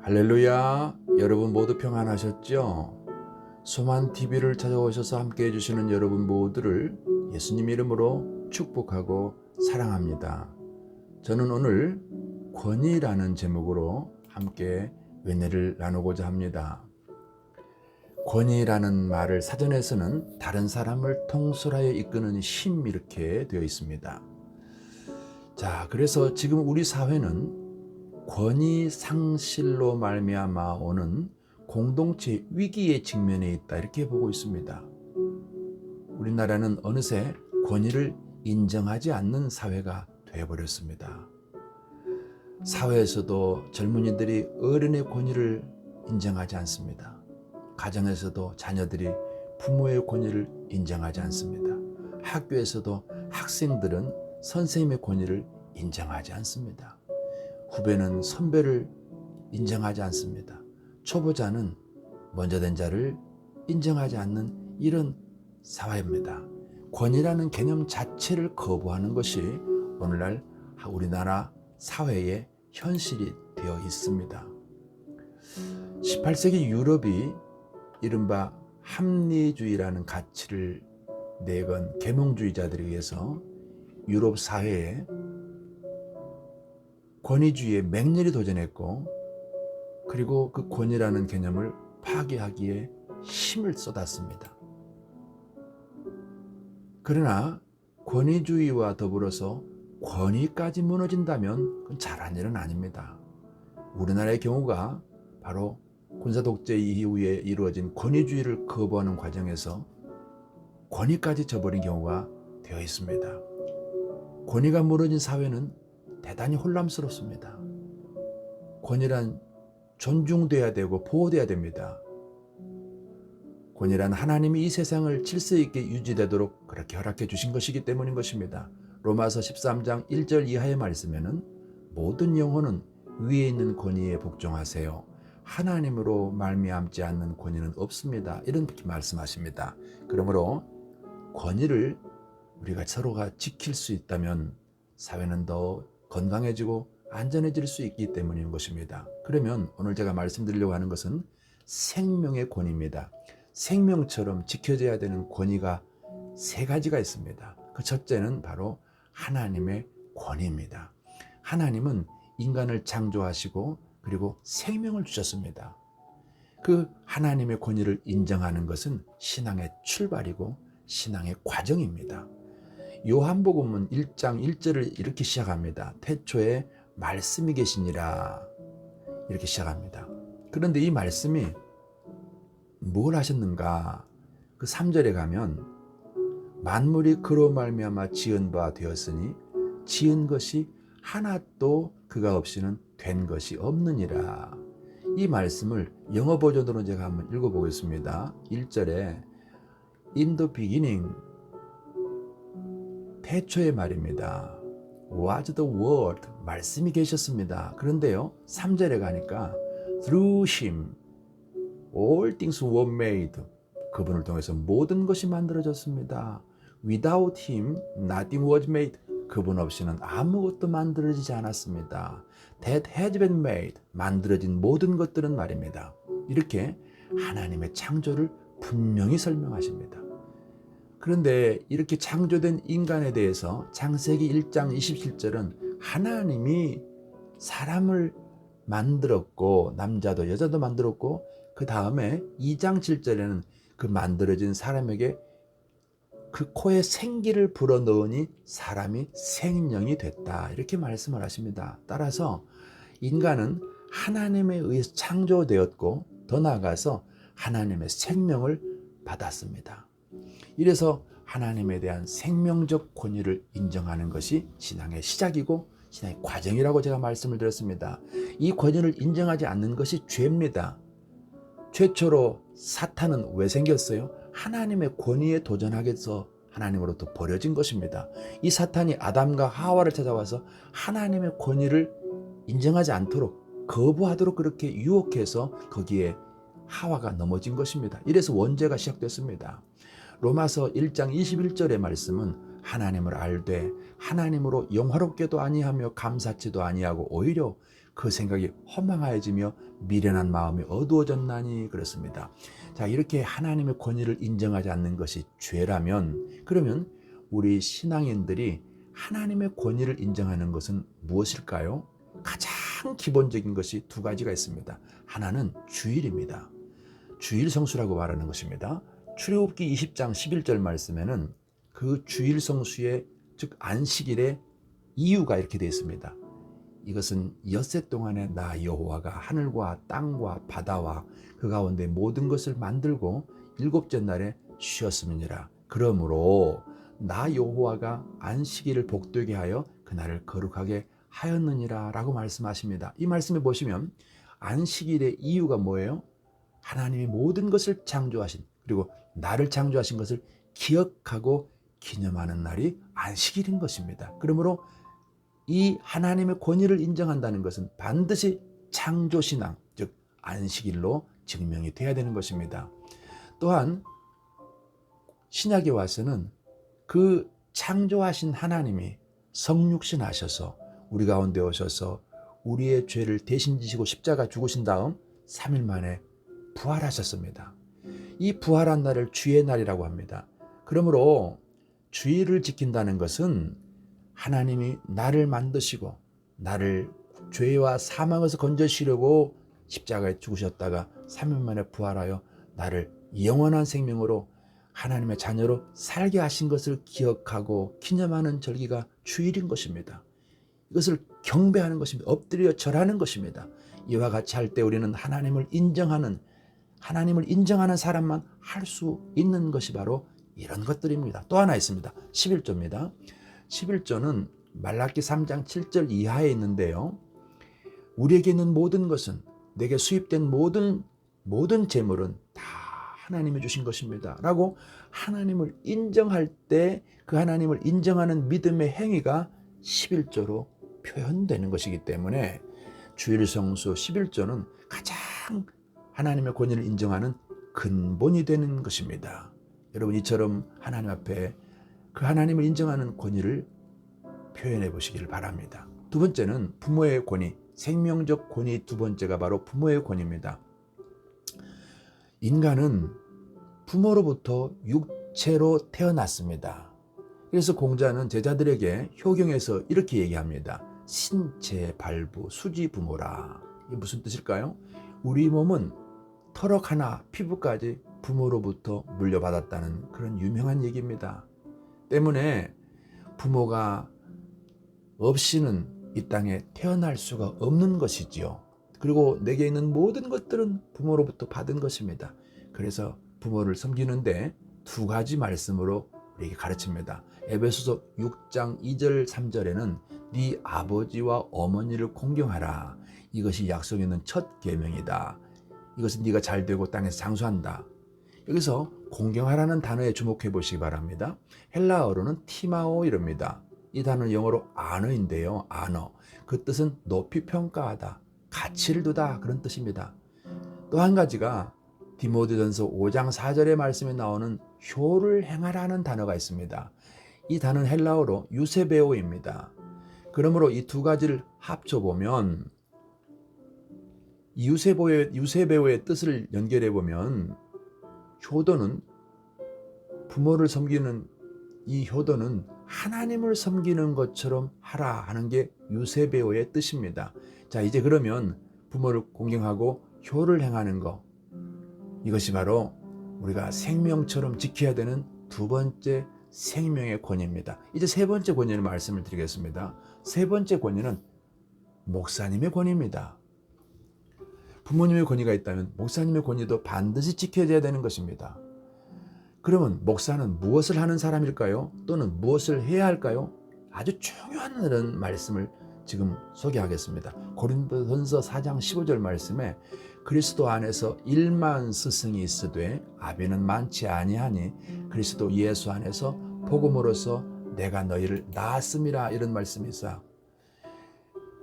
할렐루야. 여러분 모두 평안하셨죠? 소만 TV를 찾아오셔서 함께 해주시는 여러분 모두를 예수님 이름으로 축복하고 사랑합니다. 저는 오늘 권위라는 제목으로 함께 은혜를 나누고자 합니다. 권위라는 말을 사전에서는 다른 사람을 통솔하여 이끄는 힘 이렇게 되어 있습니다. 자, 그래서 지금 우리 사회는 권위 상실로 말미암아 오는 공동체 위기에 직면해 있다 이렇게 보고 있습니다. 우리나라는 어느새 권위를 인정하지 않는 사회가 되어버렸습니다. 사회에서도 젊은이들이 어른의 권위를 인정하지 않습니다. 가정에서도 자녀들이 부모의 권위를 인정하지 않습니다. 학교에서도 학생들은 선생님의 권위를 인정하지 않습니다. 후배는 선배를 인정하지 않습니다. 초보자는 먼저 된 자를 인정하지 않는 이런 사회입니다. 권위라는 개념 자체를 거부하는 것이 오늘날 우리나라 사회의 현실이 되어 있습니다. 18세기 유럽이 이른바 합리주의라는 가치를 내건 계몽주의자들에 의해서 유럽 사회에 권위주의에 맹렬히 도전했고, 그리고 그 권위라는 개념을 파괴하기에 힘을 쏟았습니다. 그러나 권위주의와 더불어서 권위까지 무너진다면 그건 잘한 일은 아닙니다. 우리나라의 경우가 바로 군사독재 이후에 이루어진 권위주의를 거부하는 과정에서 권위까지 져버린 경우가 되어 있습니다. 권위가 무너진 사회는 대단히 혼란스럽습니다. 권위란 존중돼야 되고 보호돼야 됩니다. 권위란 하나님이 이 세상을 질서 있게 유지되도록 그렇게 허락해 주신 것이기 때문인 것입니다. 로마서 13장 1절 이하의 말씀에는 모든 영혼은 위에 있는 권위에 복종하세요. 하나님으로 말미암지 않는 권위는 없습니다. 이렇게 말씀하십니다. 그러므로 권위를 우리가 서로가 지킬 수 있다면 사회는 더 건강해지고 안전해질 수 있기 때문인 것입니다. 그러면 오늘 제가 말씀드리려고 하는 것은 생명의 권위입니다. 생명처럼 지켜져야 되는 권위가 세 가지가 있습니다. 그 첫째는 바로 하나님의 권위입니다. 하나님은 인간을 창조하시고 그리고 생명을 주셨습니다. 그 하나님의 권위를 인정하는 것은 신앙의 출발이고 신앙의 과정입니다. 요한복음은 1장 1절을 이렇게 시작합니다. 태초에 말씀이 계시니라 이렇게 시작합니다. 그런데 이 말씀이 뭘 하셨는가? 그 3절에 가면 만물이 그로 말미암아 지은 바 되었으니 지은 것이 하나도 그가 없이는 된 것이 없느니라. 이 말씀을 영어 버전으로 제가 한번 읽어보겠습니다. 1절에 In the beginning 태초의 말입니다. Was the word 말씀이 계셨습니다. 그런데요 3절에 가니까 Through him all things were made 그분을 통해서 모든 것이 만들어졌습니다. Without him nothing was made 그분 없이는 아무것도 만들어지지 않았습니다. That has been made 만들어진 모든 것들은 말입니다. 이렇게 하나님의 창조를 분명히 설명하십니다. 그런데 이렇게 창조된 인간에 대해서 창세기 1장 27절은 하나님이 사람을 만들었고 남자도 여자도 만들었고 그 다음에 2장 7절에는 그 만들어진 사람에게 그 코에 생기를 불어넣으니 사람이 생명이 됐다 이렇게 말씀을 하십니다. 따라서 인간은 하나님에 의해서 창조되었고 더 나아가서 하나님의 생명을 받았습니다. 이래서 하나님에 대한 생명적 권위를 인정하는 것이 신앙의 시작이고 신앙의 과정이라고 제가 말씀을 드렸습니다. 이 권위를 인정하지 않는 것이 죄입니다. 최초로 사탄은 왜 생겼어요? 하나님의 권위에 도전하기 위해서 하나님으로부터 버려진 것입니다. 이 사탄이 아담과 하와를 찾아와서 하나님의 권위를 인정하지 않도록 거부하도록 그렇게 유혹해서 거기에 하와가 넘어진 것입니다. 이래서 원죄가 시작됐습니다. 로마서 1장 21절의 말씀은 하나님을 알되 하나님으로 영화롭게도 아니하며 감사치도 아니하고 오히려 그 생각이 허망해지며 미련한 마음이 어두워졌나니 그렇습니다. 자, 이렇게 하나님의 권위를 인정하지 않는 것이 죄라면, 그러면 우리 신앙인들이 하나님의 권위를 인정하는 것은 무엇일까요? 가장 기본적인 것이 두 가지가 있습니다. 하나는 주일입니다. 주일 성수라고 말하는 것입니다. 출애굽기 20장 11절 말씀에는 그 주일 성수의, 즉 안식일의 이유가 이렇게 되어 있습니다. 이것은 엿새 동안에 나 여호와가 하늘과 땅과 바다와 그 가운데 모든 것을 만들고 일곱째 날에 쉬었음이니라. 그러므로 나 여호와가 안식일을 복되게 하여 그날을 거룩하게 하였느니라 라고 말씀하십니다. 이 말씀에 보시면 안식일의 이유가 뭐예요? 하나님이 모든 것을 창조하신, 그리고 나를 창조하신 것을 기억하고 기념하는 날이 안식일인 것입니다. 그러므로 이 하나님의 권위를 인정한다는 것은 반드시 창조신앙, 즉 안식일로 증명이 돼야 되는 것입니다. 또한 신약에 와서는 그 창조하신 하나님이 성육신 하셔서 우리 가운데 오셔서 우리의 죄를 대신 지시고 십자가 죽으신 다음 3일 만에 부활하셨습니다. 이 부활한 날을 주의 날이라고 합니다. 그러므로 주일을 지킨다는 것은 하나님이 나를 만드시고 나를 죄와 사망에서 건져주시려고 십자가에 죽으셨다가 3일 만에 부활하여 나를 영원한 생명으로 하나님의 자녀로 살게 하신 것을 기억하고 기념하는 절기가 주일인 것입니다. 이것을 경배하는 것입니다. 엎드려 절하는 것입니다. 이와 같이 할 때 우리는 하나님을 인정하는 사람만 할 수 있는 것이 바로 이런 것들입니다. 또 하나 있습니다. 11조입니다. 11조는 말라기 3장 7절 이하에 있는데요. 우리에게 있는 모든 것은, 내게 수입된 모든 재물은 다 하나님이 주신 것입니다 라고 하나님을 인정할 때 그 하나님을 인정하는 믿음의 행위가 11조로 표현되는 것이기 때문에 주일 성수 11조는 가장 하나님의 권위를 인정하는 근본이 되는 것입니다. 여러분, 이처럼 하나님 앞에 그 하나님을 인정하는 권위를 표현해 보시기를 바랍니다. 두 번째는 부모의 권위, 생명적 권위. 두 번째가 바로 부모의 권위입니다. 인간은 부모로부터 육체로 태어났습니다. 그래서 공자는 제자들에게 효경에서 이렇게 얘기합니다. 신체 발부 수지 부모라. 이게 무슨 뜻일까요? 우리 몸은 털럭 하나 피부까지 부모로부터 물려받았다는 그런 유명한 얘기입니다. 때문에 부모가 없이는 이 땅에 태어날 수가 없는 것이지요. 그리고 내게 있는 모든 것들은 부모로부터 받은 것입니다. 그래서 부모를 섬기는데 두 가지 말씀으로 우리에게 가르칩니다. 에베소서 6장 2절 3절에는 네 아버지와 어머니를 공경하라. 이것이 약속 있는 첫 계명이다. 이것은 네가 잘되고 땅에서 장수한다. 여기서 공경하라는 단어에 주목해 보시기 바랍니다. 헬라어로는 티마오이랍니다. 이 단어는 영어로 아너인데요. 아너. 그 뜻은 높이 평가하다, 가치를 두다, 그런 뜻입니다. 또 한 가지가 디모데전서 5장 4절의 말씀에 나오는 효를 행하라는 단어가 있습니다. 이 단어는 헬라어로 유세베오입니다. 그러므로 이 두 가지를 합쳐보면 유세베오의 뜻을 연결해 보면 효도는, 부모를 섬기는 이 효도는 하나님을 섬기는 것처럼 하라 하는 게 유세베오의 뜻입니다. 자, 이제 그러면 부모를 공경하고 효를 행하는 것, 이것이 바로 우리가 생명처럼 지켜야 되는 두 번째 생명의 권위입니다. 이제 세 번째 권위를 말씀을 드리겠습니다. 세 번째 권위는 목사님의 권위입니다. 부모님의 권위가 있다면 목사님의 권위도 반드시 지켜져야 되는 것입니다. 그러면 목사는 무엇을 하는 사람일까요? 또는 무엇을 해야 할까요? 아주 중요한 이런 말씀을 지금 소개하겠습니다. 고린도전서 4장 15절 말씀에 그리스도 안에서 1만 스승이 있으되 아비는 많지 아니하니 그리스도 예수 안에서 복음으로써 내가 너희를 낳았음이라, 이런 말씀이 있어요.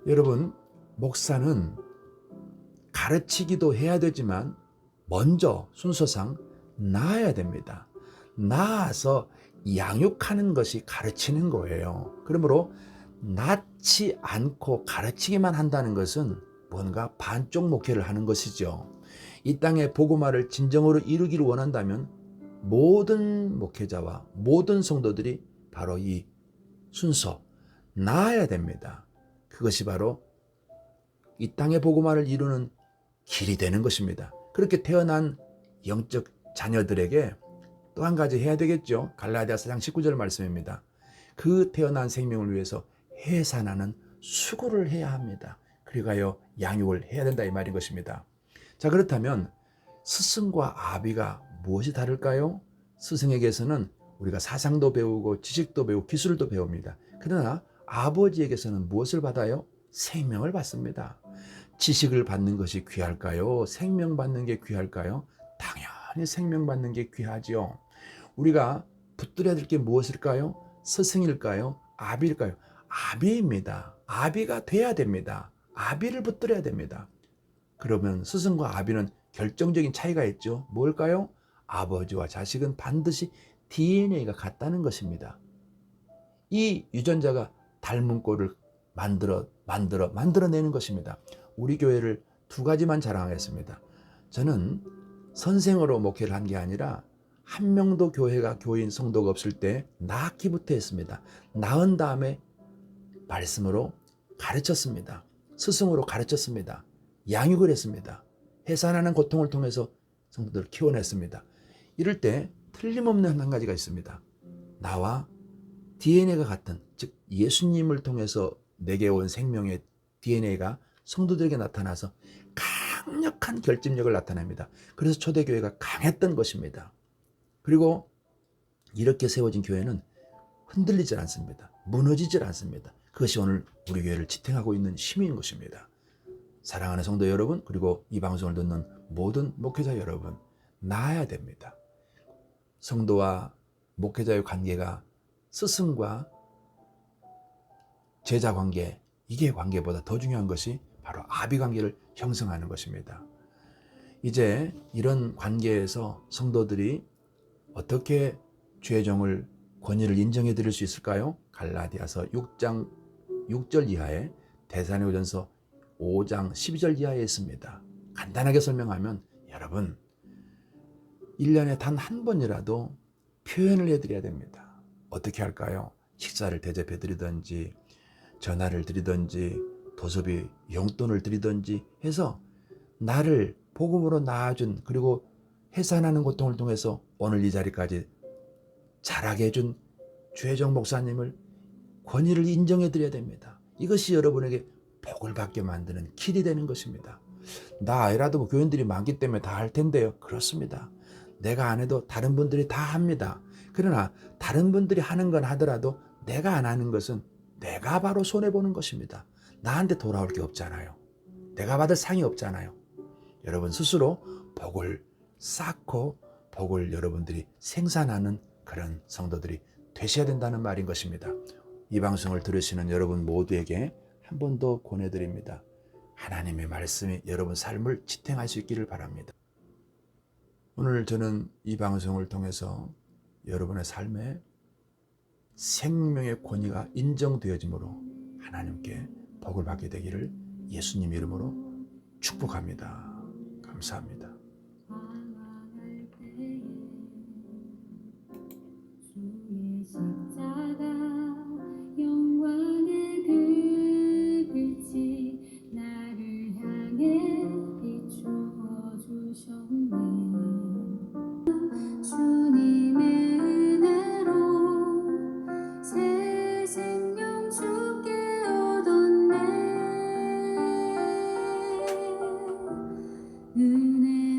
여러분, 목사는 가르치기도 해야 되지만 먼저 순서상 낳아야 됩니다. 낳아서 양육하는 것이 가르치는 거예요. 그러므로 낳지 않고 가르치기만 한다는 것은 뭔가 반쪽 목회를 하는 것이죠. 이 땅의 복음화를 진정으로 이루기를 원한다면 모든 목회자와 모든 성도들이 바로 이 순서 나아야 됩니다. 그것이 바로 이 땅의 복음화를 이루는 길이 되는 것입니다. 그렇게 태어난 영적 자녀들에게 또 한 가지 해야 되겠죠. 갈라디아서 4장 19절 말씀입니다. 그 태어난 생명을 위해서 해산하는 수고를 해야 합니다. 그리하여 양육을 해야 된다 이 말인 것입니다. 자, 그렇다면 스승과 아비가 무엇이 다를까요? 스승에게서는 우리가 사상도 배우고 지식도 배우고 기술도 배웁니다. 그러나 아버지에게서는 무엇을 받아요? 생명을 받습니다. 지식을 받는 것이 귀할까요? 생명 받는 게 귀할까요? 당연히 생명 받는 게 귀하죠. 우리가 붙들어야 될 게 무엇일까요? 스승일까요? 아비일까요? 아비입니다. 아비가 돼야 됩니다. 아비를 붙들어야 됩니다. 그러면 스승과 아비는 결정적인 차이가 있죠. 뭘까요? 아버지와 자식은 반드시 DNA가 같다는 것입니다. 이 유전자가 닮은 꼴을 만들어내는 것입니다. 우리 교회를 두 가지만 자랑하겠습니다. 저는 선생으로 목회를 한 게 아니라 한 명도 교인 성도가 없을 때 낳기부터 했습니다. 낳은 다음에 말씀으로 가르쳤습니다. 스승으로 가르쳤습니다. 양육을 했습니다. 해산하는 고통을 통해서 성도들을 키워냈습니다. 이럴 때 틀림없는 한 가지가 있습니다. 나와 DNA가 같은, 즉 예수님을 통해서 내게 온 생명의 DNA가 성도들에게 나타나서 강력한 결집력을 나타냅니다. 그래서 초대교회가 강했던 것입니다. 그리고 이렇게 세워진 교회는 흔들리질 않습니다. 무너지질 않습니다. 그것이 오늘 우리 교회를 지탱하고 있는 힘인 것입니다. 사랑하는 성도 여러분, 그리고 이 방송을 듣는 모든 목회자 여러분, 나아야 됩니다. 성도와 목회자의 관계가 스승과 제자 관계, 이게 관계보다 더 중요한 것이 바로 아비 관계를 형성하는 것입니다. 이제 이런 관계에서 성도들이 어떻게 죄종을 권위를 인정해 드릴 수 있을까요? 갈라디아서 6장 6절 이하에 데살로니가전서 5장 12절 이하에 있습니다. 간단하게 설명하면 여러분 1년에 단 한 번이라도 표현을 해드려야 됩니다. 어떻게 할까요? 식사를 대접해 드리든지 전화를 드리든지 도서비 용돈을 드리든지 해서 나를 복음으로 낳아준, 그리고 해산하는 고통을 통해서 오늘 이 자리까지 자라게 해준 주혜정 목사님을 권위를 인정해 드려야 됩니다. 이것이 여러분에게 복을 받게 만드는 길이 되는 것입니다. 나 아니라도 교인들이 많기 때문에 다 할 텐데요. 그렇습니다. 내가 안 해도 다른 분들이 다 합니다. 그러나 다른 분들이 하는 건 하더라도 내가 안 하는 것은 내가 바로 손해보는 것입니다. 나한테 돌아올 게 없잖아요. 내가 받을 상이 없잖아요. 여러분 스스로 복을 쌓고 복을 여러분들이 생산하는 그런 성도들이 되셔야 된다는 말인 것입니다. 이 방송을 들으시는 여러분 모두에게 한 번 더 권해드립니다. 하나님의 말씀이 여러분 삶을 지탱할 수 있기를 바랍니다. 오늘 저는 이 방송을 통해서 여러분의 삶에 생명의 권위가 인정되어짐으로 하나님께 복을 받게 되기를 예수님 이름으로 축복합니다. 감사합니다. 은혜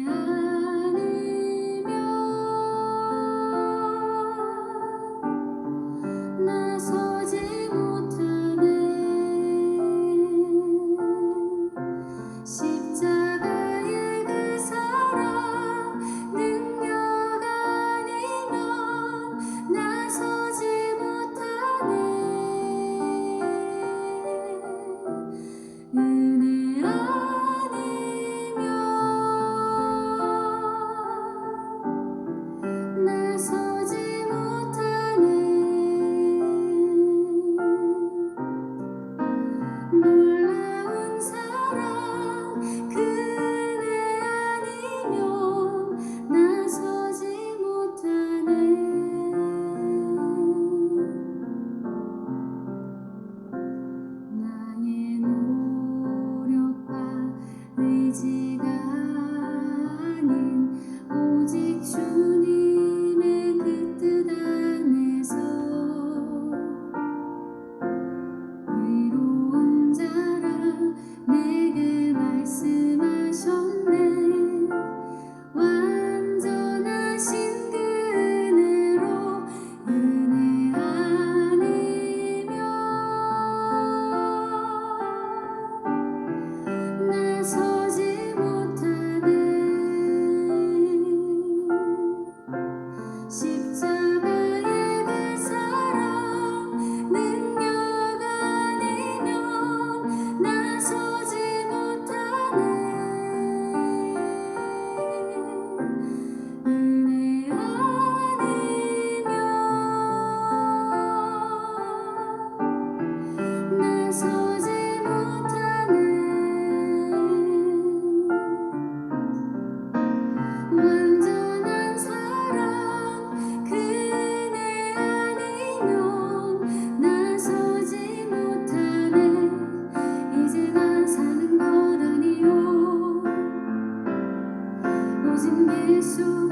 모진 벨 소리